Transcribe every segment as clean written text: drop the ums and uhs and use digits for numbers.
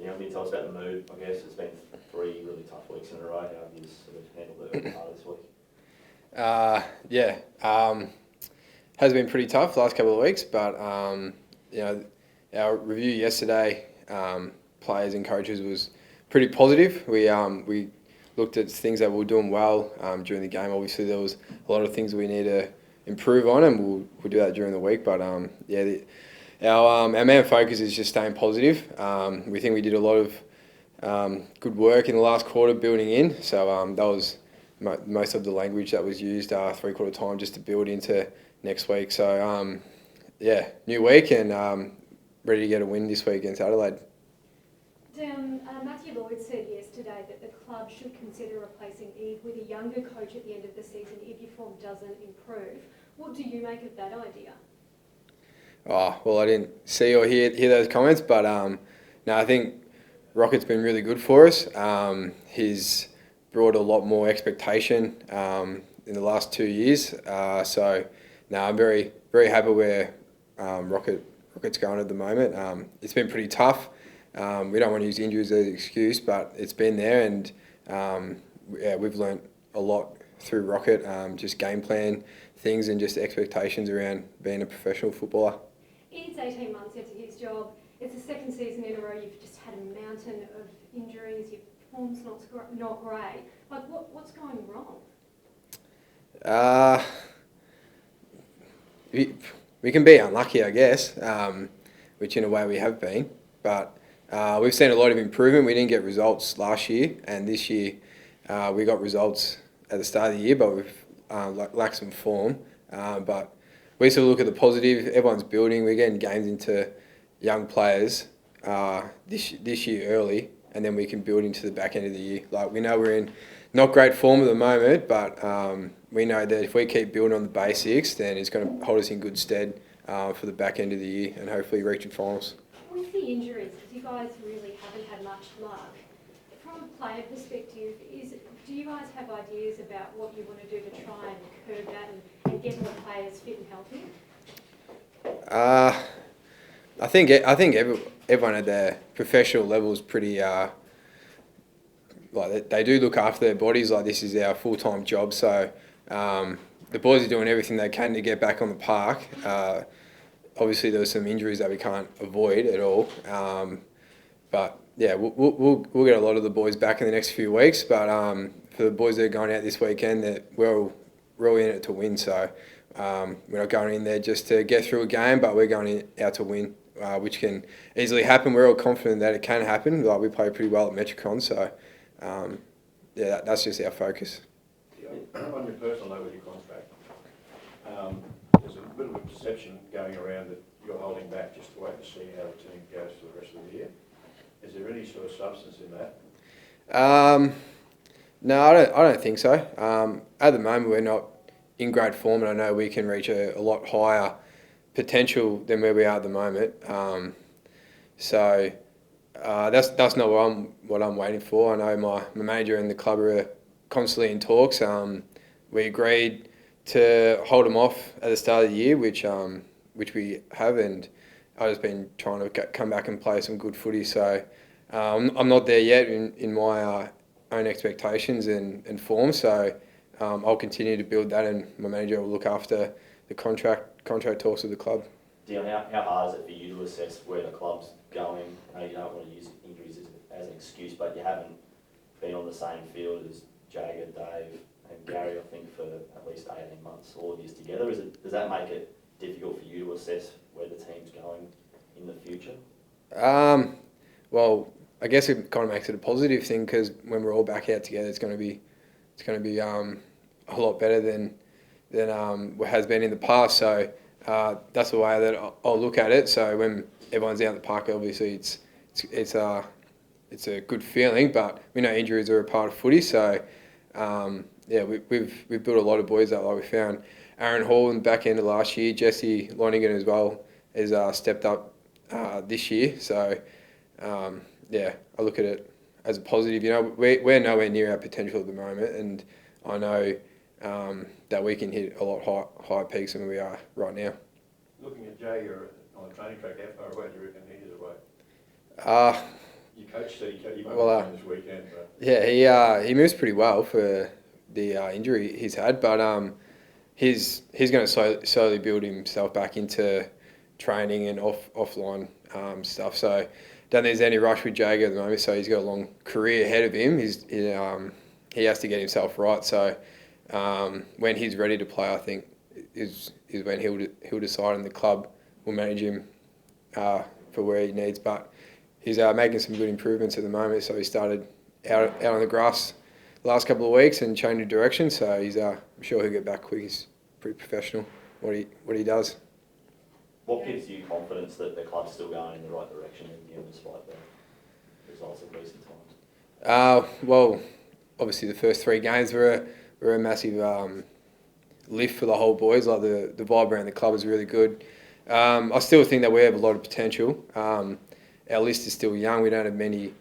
Dion, can you tell us about the mood? I guess it's been 3 really tough weeks in a row. How have you sort of handled the part of this week? Has been pretty tough the last couple of weeks, but our review yesterday, players and coaches, was pretty positive. We looked at things that we were doing well during the game. Obviously, there was a lot of things we need to improve on, and we'll do that during the week. But our main focus is just staying positive. We think we did a lot of good work in the last quarter building in. So that was most of the language that was used 3/4 time just to build into next week. So new week and ready to get a win this week against Adelaide. Dion, Matthew Lloyd said yesterday that the club should consider replacing Eve with a younger coach at the end of the season if your form doesn't improve. What do you make of that idea? Oh, well, I didn't see or hear those comments, but no, I think Rocket's been really good for us. He's brought a lot more expectation in the last 2 years. I'm very, very happy where Rocket's going at the moment. It's been pretty tough. We don't want to use injuries as an excuse, but it's been there, and we've learnt a lot through Rocket, just game plan things and just expectations around being a professional footballer. It's 18 months into his job. It's the second season in a row you've just had a mountain of injuries. Your form's not great. Like, what's going wrong? We can be unlucky, I guess, which in a way we have been. But we've seen a lot of improvement. We didn't get results last year, and this year we got results at the start of the year, but we've lacked some form. But we sort of look at the positive. Everyone's building. We're getting games into young players this year early, and then we can build into the back end of the year. Like, we know we're in not great form at the moment, but we know that if we keep building on the basics, then it's going to hold us in good stead for the back end of the year and hopefully reaching finals. With the injuries, because you guys really haven't had much luck, from a player perspective, do you guys have ideas about what you want to do to try and curb that and get more players fit and healthy? I think everyone at their professional level is pretty they do look after their bodies. Like, this is our full-time job, so the boys are doing everything they can to get back on the park. Obviously, there were some injuries that we can't avoid at all, but yeah, we'll get a lot of the boys back in the next few weeks. But for the boys that are going out this weekend, we're all in it to win. So we're not going in there just to get through a game, but we're going out to win, which can easily happen. We're all confident that it can happen. Like, we play pretty well at Metricon, so that's just our focus. On your personal note with your contract, there's a bit of a perception going around that you're holding back just to wait to see how the team goes for the rest of the year. Is there any sort of substance in that? No, I don't think so. At the moment, we're not in great form, and I know we can reach a lot higher potential than where we are at the moment. That's not what I'm waiting for. I know my manager and the club are constantly in talks. We agreed to hold them off at the start of the year, which we have, and I've just been trying to come back and play some good footy. So I'm not there yet in my own expectations and form. So I'll continue to build that, and my manager will look after the contract talks with the club. Dion, how hard is it for you to assess where the club's going? I know you don't want to use injuries as an excuse, but you haven't been on the same field as Jagger, Dave and Gary, I think, for at least 18 months, all of you together. Does that make it difficult for you to assess where the team's going in the future? Well, I guess it kind of makes it a positive thing, because when we're all back out together, it's going to be a lot better than what has been in the past. So that's the way that I'll look at it. So when everyone's out in the park, obviously it's a good feeling, but we know injuries are a part of footy. So we've built a lot of boys up. Like, we found Aaron Hall in the back end of last year. Jesse Lonergan as well has stepped up this year. So I look at it as a positive. You know, we're nowhere near our potential at the moment, and I know that we can hit a lot higher peaks than we are right now. Looking at Jagger on the training track, how far away do you reckon he is away? Your coach said he won't Well, be playing this weekend, but Yeah, he moves pretty well for the injury he's had, but he's going to slowly build himself back into training and offline stuff. So don't think there's any rush with Jager at the moment. So he's got a long career ahead of him. He has to get himself right. So when he's ready to play, I think is when he'll decide, and the club will manage him for where he needs. But he's making some good improvements at the moment. So he started out on the grass the last couple of weeks and changed direction. So I'm sure he'll get back quick. He's pretty professional what he does. What gives you confidence that the club's still going in the right direction despite the results of recent times? Well, obviously the first 3 games were a massive lift for the whole boys. Like the vibe around the club is really good. I still think that we have a lot of potential. Our list is still young. We don't have many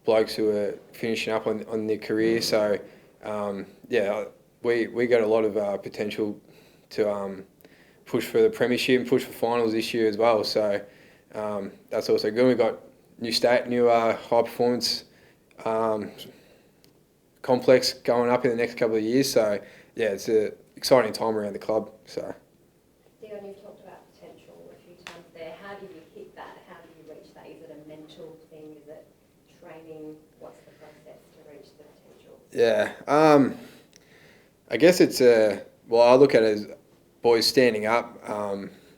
blokes who are finishing up on their career. So we got a lot of potential to push for the premiership and push for finals this year as well. So that's also good. We've got new high performance complex going up in the next couple of years. So yeah, it's an exciting time around the club. So Dion, you've talked about potential a few times there. How do you hit that? How do you reach that? Is it a mental thing? Is it training? What's the process to reach the potential? yeah, I guess it's I look at it as boys standing up.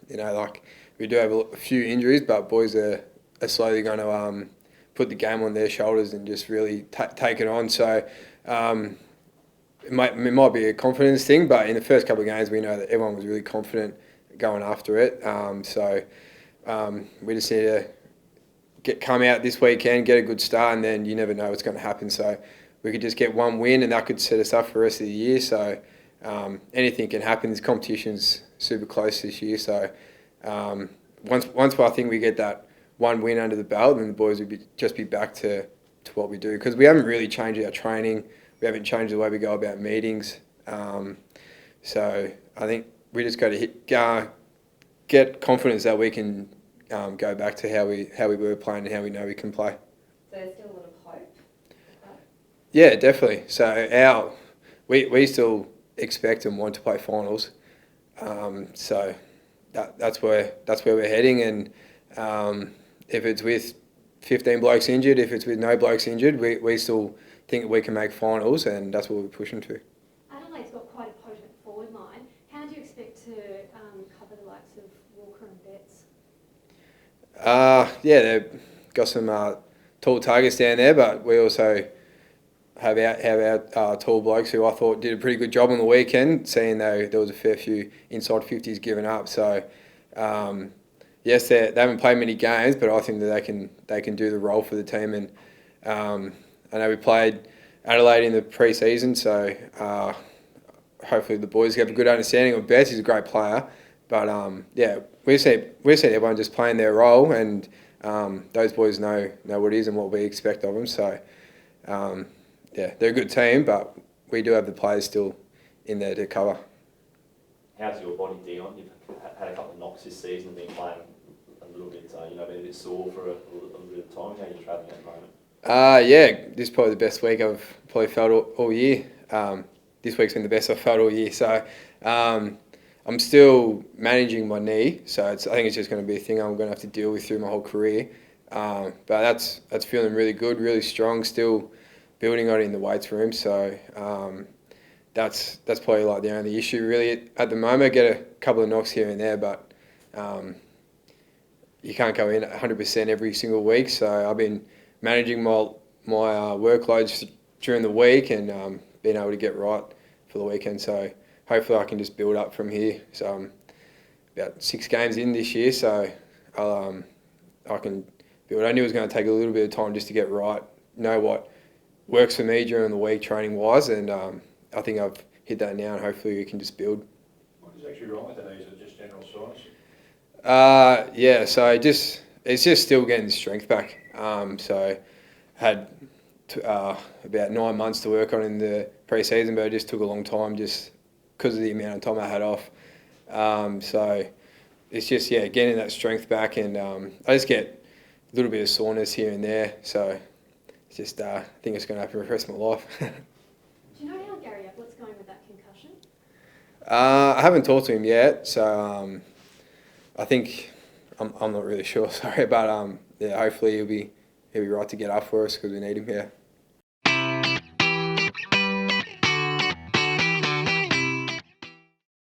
Like we do have a few injuries, but boys are slowly going to put the game on their shoulders and just really take it on. So it might be a confidence thing, but in the first couple of games, we know that everyone was really confident going after it. We just need to come out this weekend, get a good start, and then you never know what's going to happen. So we could just get one win, and that could set us up for the rest of the year. So anything can happen. This competition's super close this year. So once I think we get that one win under the belt, then the boys will just be back to what we do, because we haven't really changed our training. We haven't changed the way we go about meetings. So I think we just got to get confidence that we can go back to how we were playing and how we know we can play. So there's still a lot of hope. Yeah, definitely. So we still expect and want to play finals. So that's where we're heading. And if it's with 15 blokes injured, if it's with no blokes injured, we still think we can make finals, and that's what we're pushing to. Adelaide's got quite a potent forward line. How do you expect to cover the likes of Walker and Betts? They've got some tall targets down there, but we also have our tall blokes who I thought did a pretty good job on the weekend, seeing though there was a fair few inside 50s given up. So yes, they haven't played many games, but I think that they can do the role for the team. And I know we played Adelaide in the pre-season, so hopefully the boys have a good understanding of Betts. He's a great player, but we've seen everyone just playing their role, and those boys know what it is and what we expect of them. So they're a good team, but we do have the players still in there to cover. How's your body, Dion? You've had a couple of knocks this season, been playing a little bit, been a bit sore for a little bit of time. How are you travelling at the moment? This is probably the best week I've probably felt all year. This week's been the best I've felt all year. So I'm still managing my knee, so I think it's just going to be a thing I'm going to have to deal with through my whole career. But that's feeling really good, really strong. Still building on it in the weights room. So that's probably like the only issue really at the moment. I get a couple of knocks here and there, but you can't go in 100% every single week. So I've been managing my workloads during the week and being able to get right for the weekend. So hopefully I can just build up from here. So I'm about 6 games in this year, so I can build. I knew it was going to take a little bit of time just to get right, know what works for me during the week training wise, and I think I've hit that now, and hopefully we can just build. what is actually wrong with the knee? Is it just general size? So it's just still getting the strength back. So had about 9 months to work on in the pre-season, but it just took a long time just because of the amount of time I had off. So it's just getting that strength back, and I just get little bit of soreness here and there. So it's just I think it's going to happen for the rest of my life. Do you know how Gary Ablett's going with that concussion? I haven't talked to him yet, so I think I'm not really sure. Sorry, but yeah, hopefully he'll be right to get up for us because we need him here.